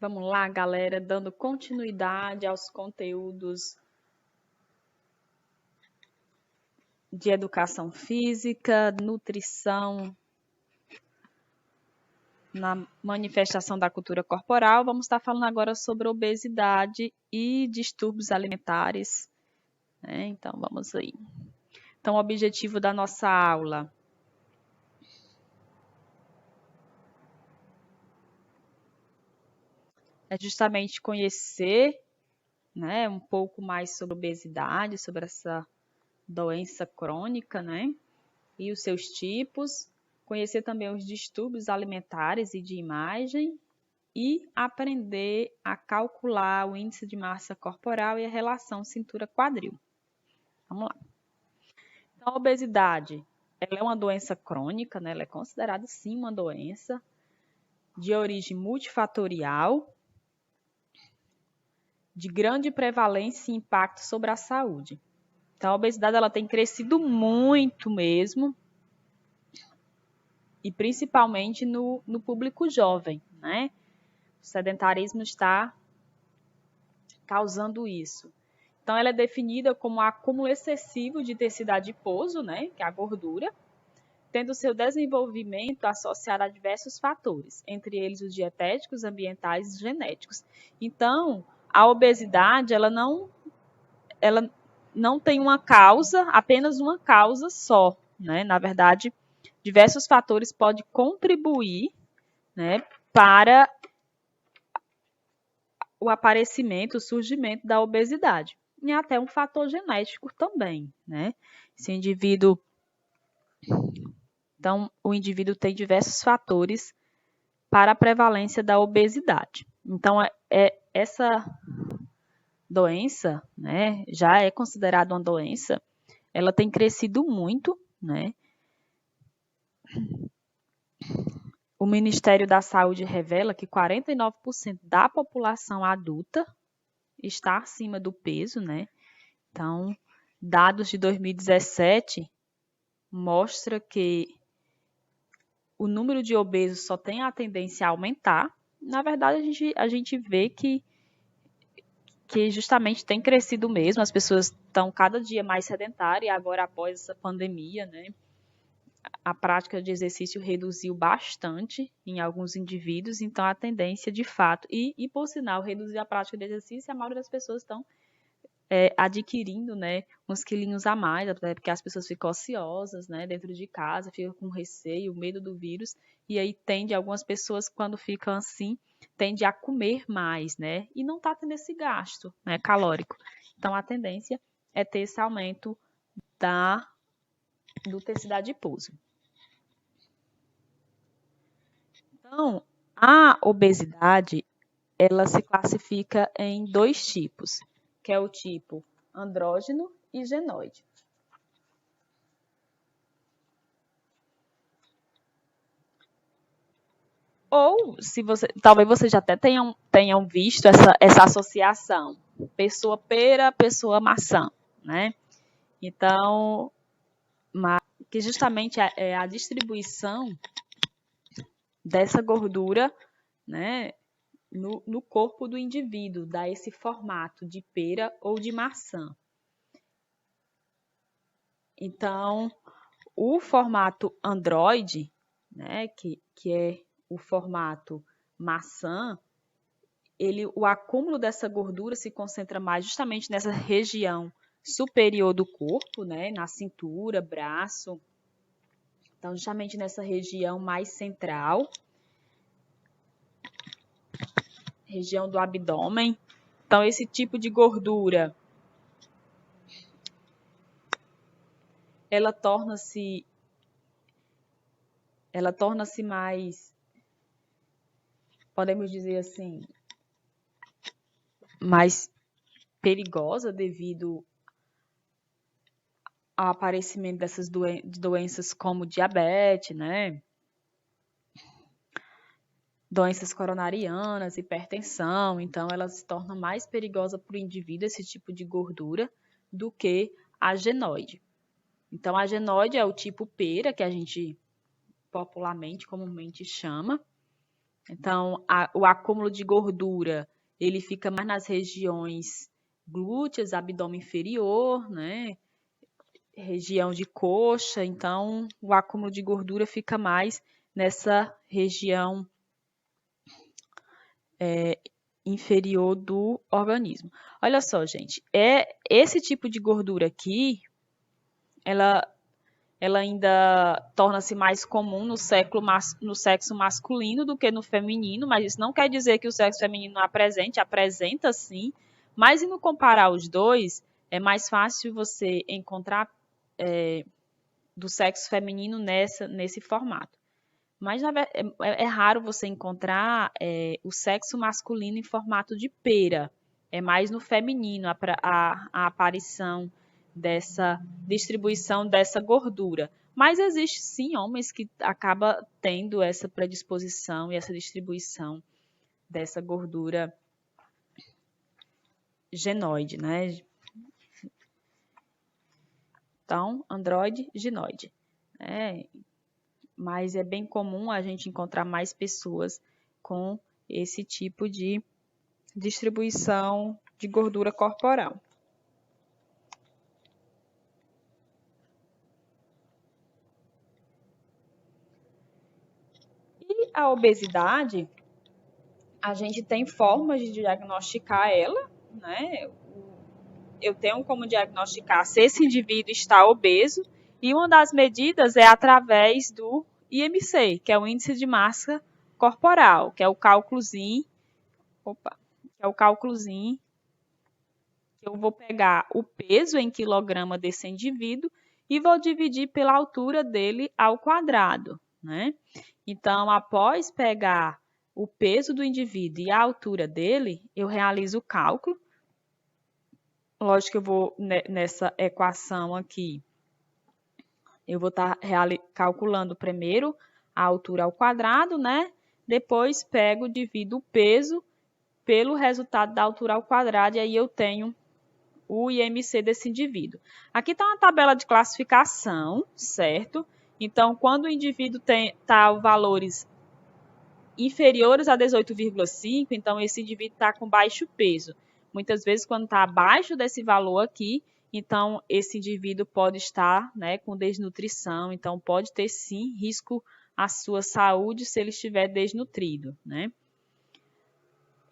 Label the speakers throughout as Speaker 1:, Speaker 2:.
Speaker 1: Vamos lá, galera, dando continuidade aos conteúdos de educação física, nutrição, na manifestação da cultura corporal. Vamos estar falando agora sobre obesidade e distúrbios alimentares, né? Então, vamos aí. Então, o objetivo da nossa aula é justamente conhecer, né, um pouco mais sobre obesidade, sobre essa doença crônica, né, e os seus tipos, conhecer também os distúrbios alimentares e de imagem e aprender a calcular o índice de massa corporal e a relação cintura-quadril. Vamos lá. Então, a obesidade, ela é uma doença crônica, né? Ela é considerada sim uma doença de origem multifatorial, de grande prevalência e impacto sobre a saúde. Então, a obesidade ela tem crescido muito mesmo, e principalmente no público jovem, né? O sedentarismo está causando isso. Então, ela é definida como acúmulo excessivo de tecido adiposo, né? Que é a gordura, tendo seu desenvolvimento associado a diversos fatores, entre eles os dietéticos, ambientais e genéticos. Então, a obesidade, ela não tem uma causa, apenas uma causa só, né? Na verdade, diversos fatores podem contribuir, né, para o aparecimento, o surgimento da obesidade. E até um fator genético também, né? Esse indivíduo, então, o indivíduo tem diversos fatores para a prevalência da obesidade. Então, essa doença, né, já é considerada uma doença, ela tem crescido muito, né? O Ministério da Saúde revela que 49% da população adulta está acima do peso, né? Então, dados de 2017 mostra que o número de obesos só tem a tendência a aumentar. Na verdade, a gente vê que justamente tem crescido mesmo, as pessoas estão cada dia mais sedentárias, e agora após essa pandemia, né, a prática de exercício reduziu bastante em alguns indivíduos, então a tendência de fato, e por sinal, reduzir a prática de exercício, a maioria das pessoas estão adquirindo, né, uns quilinhos a mais, até porque as pessoas ficam ociosas, né, dentro de casa, ficam com receio, medo do vírus, e aí algumas pessoas, quando ficam assim, tende a comer mais, né, e não está tendo esse gasto, né, calórico. Então, a tendência é ter esse aumento do tecido adiposo. Então, a obesidade, ela se classifica em dois tipos, que é o tipo andrógeno e genoide. Ou, se você, talvez vocês já até tenham visto essa associação, pessoa pera, pessoa maçã, né? Então, que justamente é a distribuição dessa gordura, né, no corpo do indivíduo, dá esse formato de pera ou de maçã. Então, o formato androide, né, que é o formato maçã, o acúmulo dessa gordura se concentra mais justamente nessa região superior do corpo, né, na cintura, braço. Então, justamente nessa região mais central, região do abdômen. Então, esse tipo de gordura, ela torna-se mais, podemos dizer assim, mais perigosa devido ao aparecimento dessas doenças como diabetes, né? Doenças coronarianas, hipertensão. Então, ela se torna mais perigosa para o indivíduo, esse tipo de gordura, do que a genoide. Então, a genoide é o tipo pera, que a gente popularmente, comumente chama. Então, o acúmulo de gordura, ele fica mais nas regiões glúteas, abdômen inferior, né? Região de coxa. Então, o acúmulo de gordura fica mais nessa região inferior do organismo. Olha só, gente, esse tipo de gordura aqui, ela ainda torna-se mais comum no sexo masculino do que no feminino, mas isso não quer dizer que o sexo feminino não apresenta sim, mas e no comparar os dois, é mais fácil você encontrar do sexo feminino nesse formato. Mas é raro você encontrar o sexo masculino em formato de pera. É mais no feminino a aparição dessa distribuição dessa gordura. Mas existe sim homens que acabam tendo essa predisposição e essa distribuição dessa gordura genoide, né? Então, androide, ginoide. Mas é bem comum a gente encontrar mais pessoas com esse tipo de distribuição de gordura corporal. E a obesidade, a gente tem formas de diagnosticar ela, né? Eu tenho como diagnosticar se esse indivíduo está obeso, e uma das medidas é através do IMC, que é o índice de massa corporal, que é o cálculozinho, que eu vou pegar o peso em quilograma desse indivíduo e vou dividir pela altura dele ao quadrado, né? Então, após pegar o peso do indivíduo e a altura dele, eu realizo o cálculo. Lógico que eu vou, nessa equação aqui, eu vou estar calculando primeiro a altura ao quadrado, né? Depois pego, divido o peso pelo resultado da altura ao quadrado e aí eu tenho o IMC desse indivíduo. Aqui está uma tabela de classificação, certo? Então, quando o indivíduo está valores inferiores a 18,5, então esse indivíduo está com baixo peso. Muitas vezes, quando está abaixo desse valor aqui, então esse indivíduo pode estar, né, com desnutrição, então pode ter sim risco à sua saúde se ele estiver desnutrido, né?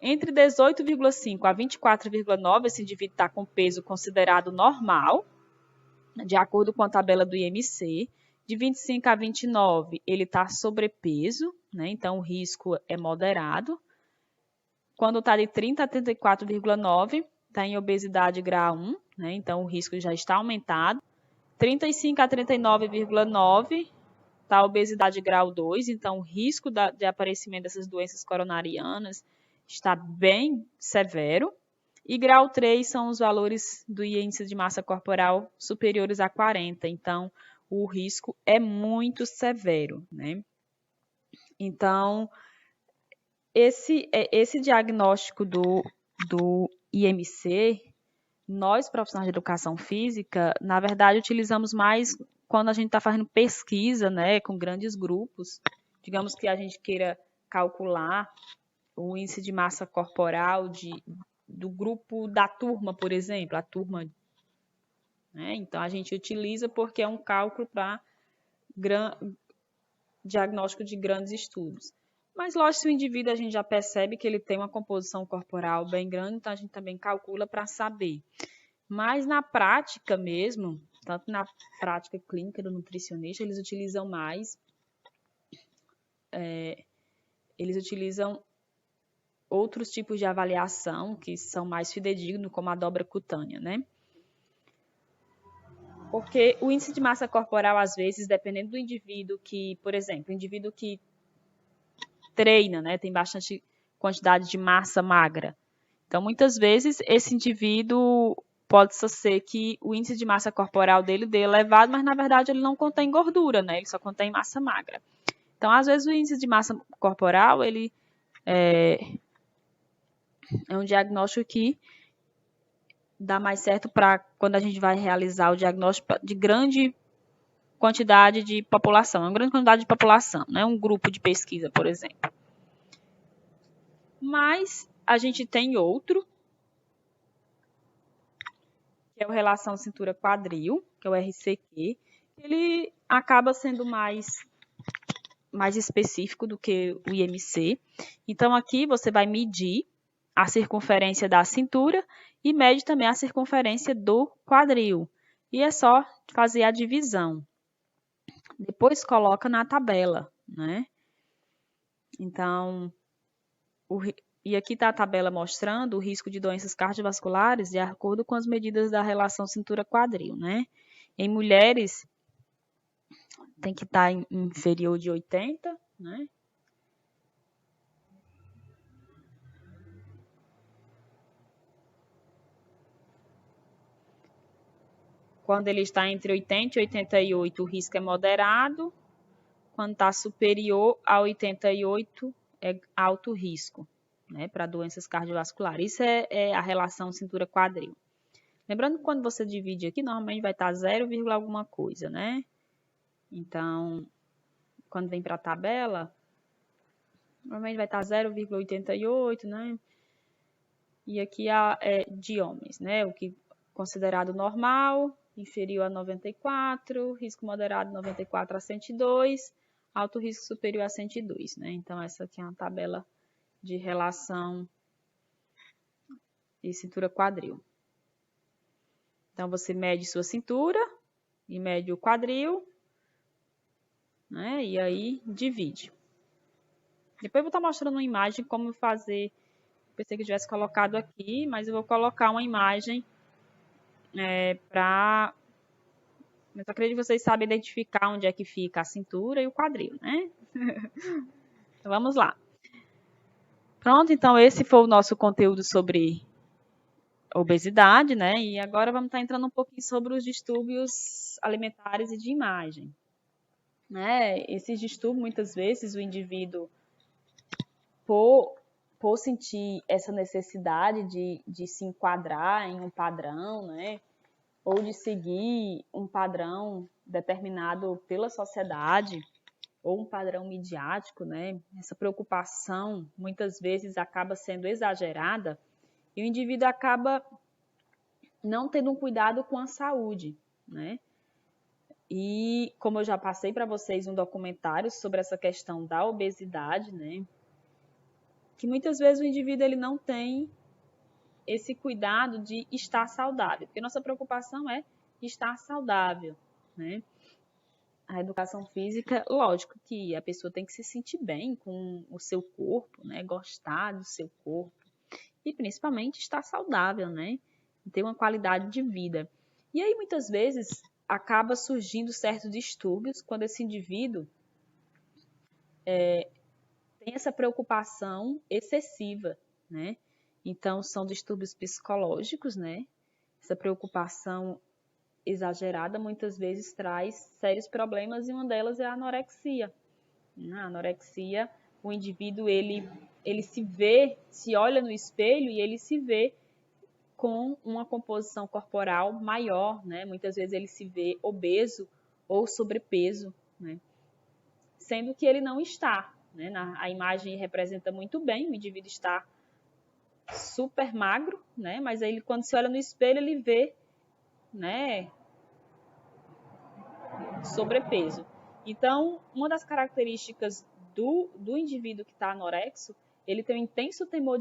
Speaker 1: Entre 18,5 a 24,9, esse indivíduo está com peso considerado normal, de acordo com a tabela do IMC. De 25 a 29, ele está sobrepeso, né? Então o risco é moderado. Quando está de 30 a 34,9, está em obesidade grau 1, né? Então o risco já está aumentado. 35 a 39,9 está obesidade grau 2, então o risco de aparecimento dessas doenças coronarianas está bem severo. E grau 3 são os valores do índice de massa corporal superiores a 40, então o risco é muito severo, né? Então, esse diagnóstico do IMC, nós, profissionais de educação física, na verdade, utilizamos mais quando a gente está fazendo pesquisa, né, com grandes grupos. Digamos que a gente queira calcular o índice de massa corporal do grupo da turma, por exemplo, a turma. Né? Então, a gente utiliza porque é um cálculo para diagnóstico de grandes estudos. Mas, lógico, se o indivíduo a gente já percebe que ele tem uma composição corporal bem grande, então a gente também calcula para saber. Mas na prática mesmo, tanto na prática clínica do nutricionista, eles utilizam mais, eles utilizam outros tipos de avaliação que são mais fidedignos, como a dobra cutânea, né? Porque o índice de massa corporal, às vezes, dependendo do indivíduo que, por exemplo, o indivíduo que treina, né, tem bastante quantidade de massa magra. Então, muitas vezes, esse indivíduo pode ser que o índice de massa corporal dele dê elevado, mas na verdade ele não contém gordura, né? Ele só contém massa magra. Então, às vezes, o índice de massa corporal, ele é um diagnóstico que dá mais certo para quando a gente vai realizar o diagnóstico de grande quantidade de população, uma grande quantidade de população, né? Um grupo de pesquisa, por exemplo. Mas a gente tem outro, que é o relação cintura-quadril, que é o RCQ. Ele acaba sendo mais específico do que o IMC. Então, aqui você vai medir a circunferência da cintura e mede também a circunferência do quadril. E é só fazer a divisão. Depois coloca na tabela, né? Então, e aqui está a tabela mostrando o risco de doenças cardiovasculares de acordo com as medidas da relação cintura-quadril, né? Em mulheres, tem que estar inferior de 80, né? Quando ele está entre 80 e 88, o risco é moderado. Quando está superior a 88, é alto risco, né, para doenças cardiovasculares. Isso é a relação cintura-quadril. Lembrando que quando você divide aqui, normalmente vai estar 0, alguma coisa, né? Então, quando vem para a tabela, normalmente vai estar 0,88, né? E aqui é de homens, né? O que considerado normal, inferior a 94, risco moderado 94 a 102, alto risco superior a 102, né? Então, essa aqui é uma tabela de relação de cintura-quadril. Então, você mede sua cintura e mede o quadril, né? E aí, divide. Depois eu vou estar mostrando uma imagem como fazer. Pensei que eu tivesse colocado aqui, mas eu vou colocar uma imagem para... Mas eu acredito que vocês sabem identificar onde é que fica a cintura e o quadril, né? Então, vamos lá. Pronto, então esse foi o nosso conteúdo sobre obesidade, né? E agora vamos estar entrando um pouquinho sobre os distúrbios alimentares e de imagem. Né? Esses distúrbios, muitas vezes, o indivíduo, por sentir essa necessidade de se enquadrar em um padrão, né? Ou de seguir um padrão determinado pela sociedade, ou um padrão midiático, né? Essa preocupação muitas vezes acaba sendo exagerada e o indivíduo acaba não tendo um cuidado com a saúde, né? E como eu já passei para vocês um documentário sobre essa questão da obesidade, né? Que muitas vezes o indivíduo ele não tem esse cuidado de estar saudável, porque nossa preocupação é estar saudável, né? A educação física, lógico que a pessoa tem que se sentir bem com o seu corpo, né? Gostar do seu corpo e principalmente estar saudável, né? Ter uma qualidade de vida. E aí muitas vezes acaba surgindo certos distúrbios quando esse indivíduo tem essa preocupação excessiva, né? Então são distúrbios psicológicos, né? Essa preocupação exagerada muitas vezes traz sérios problemas e uma delas é a anorexia. Na anorexia, o indivíduo ele se vê, se olha no espelho e ele se vê com uma composição corporal maior, né? Muitas vezes ele se vê obeso ou sobrepeso, né? Sendo que ele não está, né? A imagem representa muito bem, o indivíduo está super magro, né? Mas aí quando se olha no espelho ele vê, né, sobrepeso. Então, uma das características do indivíduo que está anorexo, ele tem um intenso temor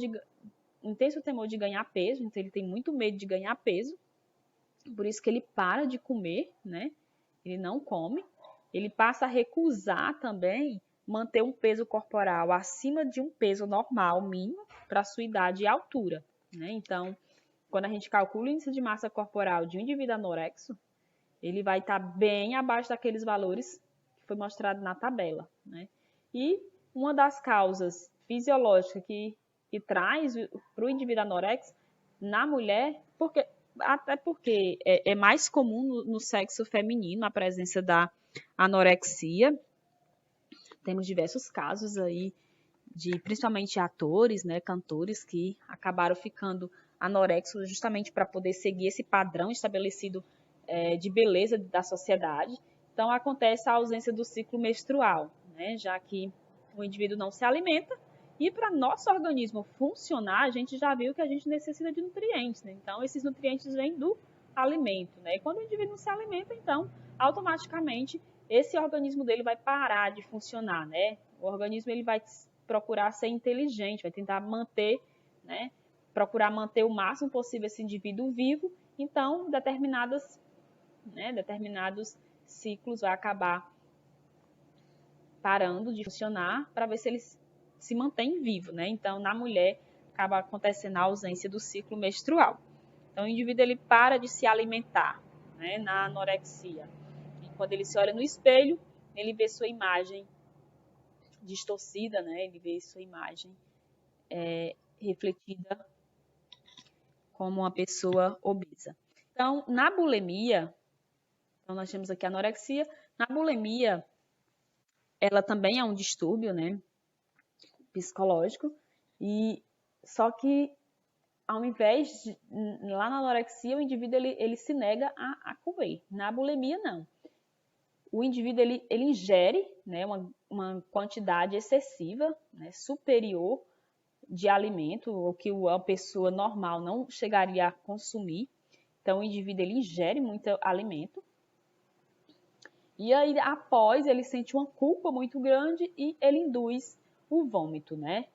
Speaker 1: de ganhar peso, então ele tem muito medo de ganhar peso, por isso que ele para de comer, né? Ele não come, ele passa a recusar também manter um peso corporal acima de um peso normal, mínimo, para a sua idade e altura, né? Então, quando a gente calcula o índice de massa corporal de um indivíduo anorexo, ele vai estar bem abaixo daqueles valores que foi mostrado na tabela, né? E uma das causas fisiológicas que traz para o indivíduo anorexo na mulher, até porque é mais comum no sexo feminino a presença da anorexia. Temos diversos casos aí de principalmente atores, né, cantores que acabaram ficando anorexos justamente para poder seguir esse padrão estabelecido de beleza da sociedade. Então, acontece a ausência do ciclo menstrual, né? Já que o indivíduo não se alimenta E para nosso organismo funcionar, a gente já viu que a gente necessita de nutrientes, né? Então, esses nutrientes vêm do alimento, né? E quando o indivíduo não se alimenta, então, automaticamente, esse organismo dele vai parar de funcionar, né? O organismo ele vai procurar ser inteligente, vai tentar manter, né? Procurar manter o máximo possível esse indivíduo vivo. Então, determinados ciclos vai acabar parando de funcionar para ver se eles se mantém vivo, né? Então, na mulher, acaba acontecendo a ausência do ciclo menstrual. Então, o indivíduo ele para de se alimentar, né? Na anorexia. E quando ele se olha no espelho, ele vê sua imagem distorcida, né? Ele vê sua imagem refletida como uma pessoa obesa. Então, na bulimia, então nós temos aqui a anorexia. Na bulimia, ela também é um distúrbio, né? Psicológico, e só que ao invés de, lá na anorexia, o indivíduo ele se nega a comer. Na bulimia, não. O indivíduo ele ingere, né, uma quantidade excessiva, né, superior de alimento, o que uma pessoa normal não chegaria a consumir. Então, o indivíduo ele ingere muito alimento. E aí, após, ele sente uma culpa muito grande e ele induz o vômito, né?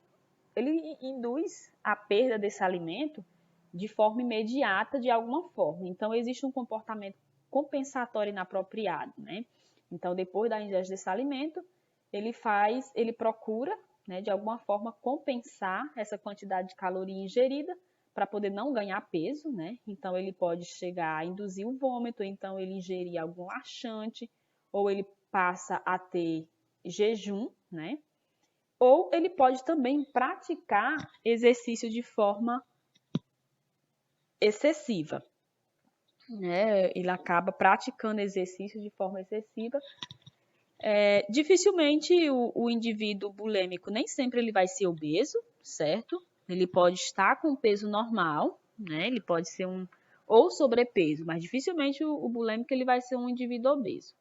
Speaker 1: Ele induz a perda desse alimento de forma imediata, de alguma forma. Então, existe um comportamento compensatório inapropriado, né? Então, depois da ingestão desse alimento, ele procura, né, de alguma forma, compensar essa quantidade de caloria ingerida para poder não ganhar peso, né? Então, ele pode chegar a induzir o vômito, então ele ingerir algum laxante, ou ele passa a ter jejum, né? Ou ele pode também praticar exercício de forma excessiva, né? Ele acaba praticando exercício de forma excessiva. Dificilmente o indivíduo bulêmico nem sempre ele vai ser obeso, certo? Ele pode estar com peso normal, né? Ele pode ser ou sobrepeso, mas dificilmente o bulêmico ele vai ser um indivíduo obeso.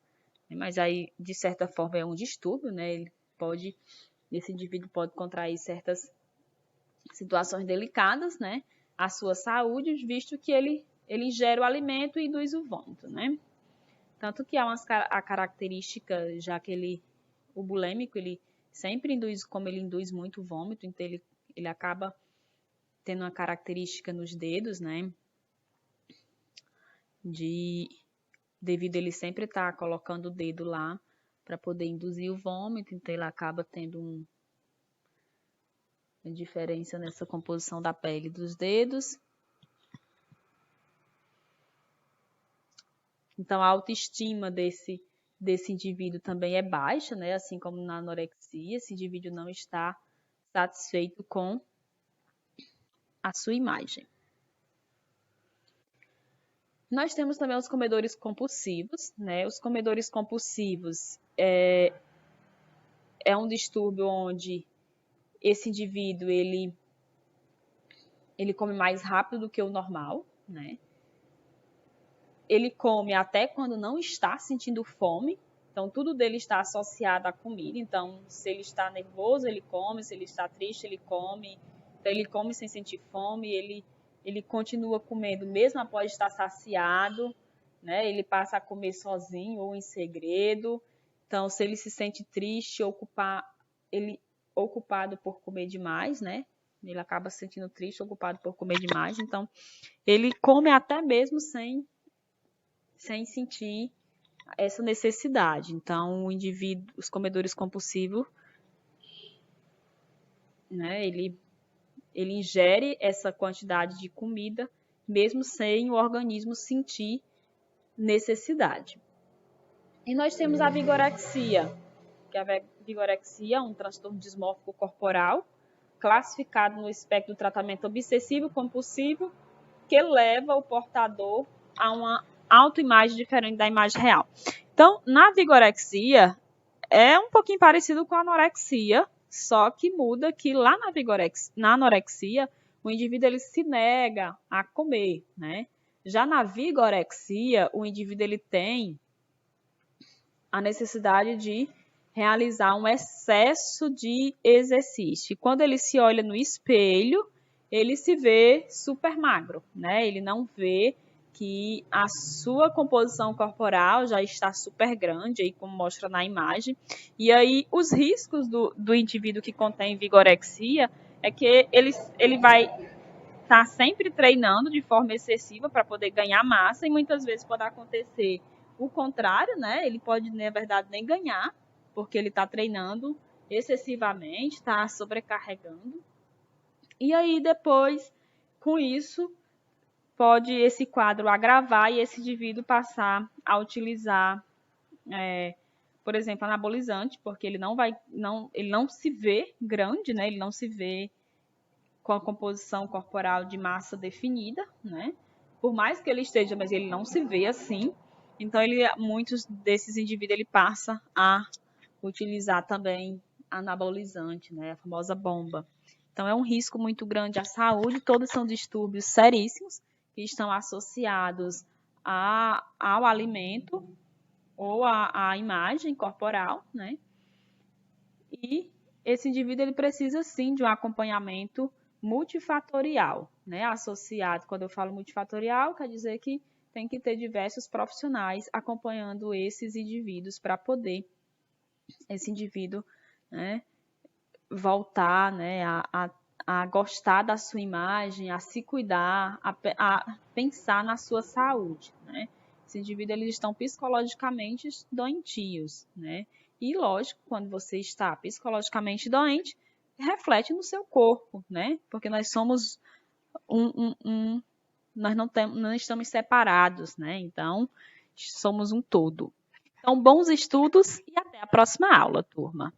Speaker 1: Mas aí, de certa forma, é um distúrbio, né? Esse indivíduo pode contrair certas situações delicadas, né? A sua saúde, visto que ele ingere o alimento e induz o vômito, né? Tanto que há a característica, já que o bulêmico, ele sempre induz, como ele induz muito vômito, então ele acaba tendo uma característica nos dedos, né? Devido a ele sempre estar colocando o dedo lá para poder induzir o vômito, então ele acaba tendo uma diferença nessa composição da pele dos dedos. Então, a autoestima desse indivíduo também é baixa, né? Assim como na anorexia, esse indivíduo não está satisfeito com a sua imagem. Nós temos também os comedores compulsivos, né? Os comedores compulsivos é um distúrbio onde esse indivíduo ele come mais rápido do que o normal, né? Ele come até quando não está sentindo fome, então tudo dele está associado à comida. Então, se ele está nervoso, ele come, se ele está triste, ele come. Então, ele come sem sentir fome, ele continua comendo mesmo após estar saciado, né? Ele passa a comer sozinho ou em segredo. Então, se ele se sente triste, ele ocupado por comer demais, né? Ele acaba se sentindo triste, ocupado por comer demais. Então, ele come até mesmo sem sentir essa necessidade. Então, os comedores compulsivos, né, ele ingere essa quantidade de comida, mesmo sem o organismo sentir necessidade. E nós temos a vigorexia, que a vigorexia é um transtorno dismórfico corporal, classificado no espectro do tratamento obsessivo compulsivo, que leva o portador a uma autoimagem diferente da imagem real. Então, na vigorexia, é um pouquinho parecido com a anorexia, só que muda que lá na anorexia, o indivíduo ele se nega a comer, né? Já na vigorexia, o indivíduo ele tem a necessidade de realizar um excesso de exercício. E quando ele se olha no espelho, ele se vê super magro, né? Ele não vê que a sua composição corporal já está super grande, aí como mostra na imagem. E aí os riscos do indivíduo que contém vigorexia é que ele vai estar sempre treinando de forma excessiva para poder ganhar massa, e muitas vezes pode acontecer o contrário, né? Ele pode, na verdade, nem ganhar, porque ele está treinando excessivamente, está sobrecarregando. E aí, depois, com isso, pode esse quadro agravar e esse indivíduo passar a utilizar, por exemplo, anabolizante, porque ele não se vê grande, né? Ele não se vê com a composição corporal de massa definida, né? Por mais que ele esteja, mas ele não se vê assim. Então, muitos desses indivíduos ele passa a utilizar também anabolizante, né? A famosa bomba. Então, é um risco muito grande à saúde. Todos são distúrbios seríssimos que estão associados ao alimento ou à imagem corporal, né? E esse indivíduo ele precisa sim de um acompanhamento multifatorial, né? Associado, quando eu falo multifatorial, quer dizer que tem que ter diversos profissionais acompanhando esses indivíduos para poder esse indivíduo, né, voltar, né, a gostar da sua imagem, a se cuidar, a pensar na sua saúde, né? Esses indivíduos eles estão psicologicamente doentios, né? E lógico, quando você está psicologicamente doente, reflete no seu corpo, né? Porque nós somos nós não estamos separados, né? Então, somos um todo. Então, bons estudos e até a próxima aula, turma.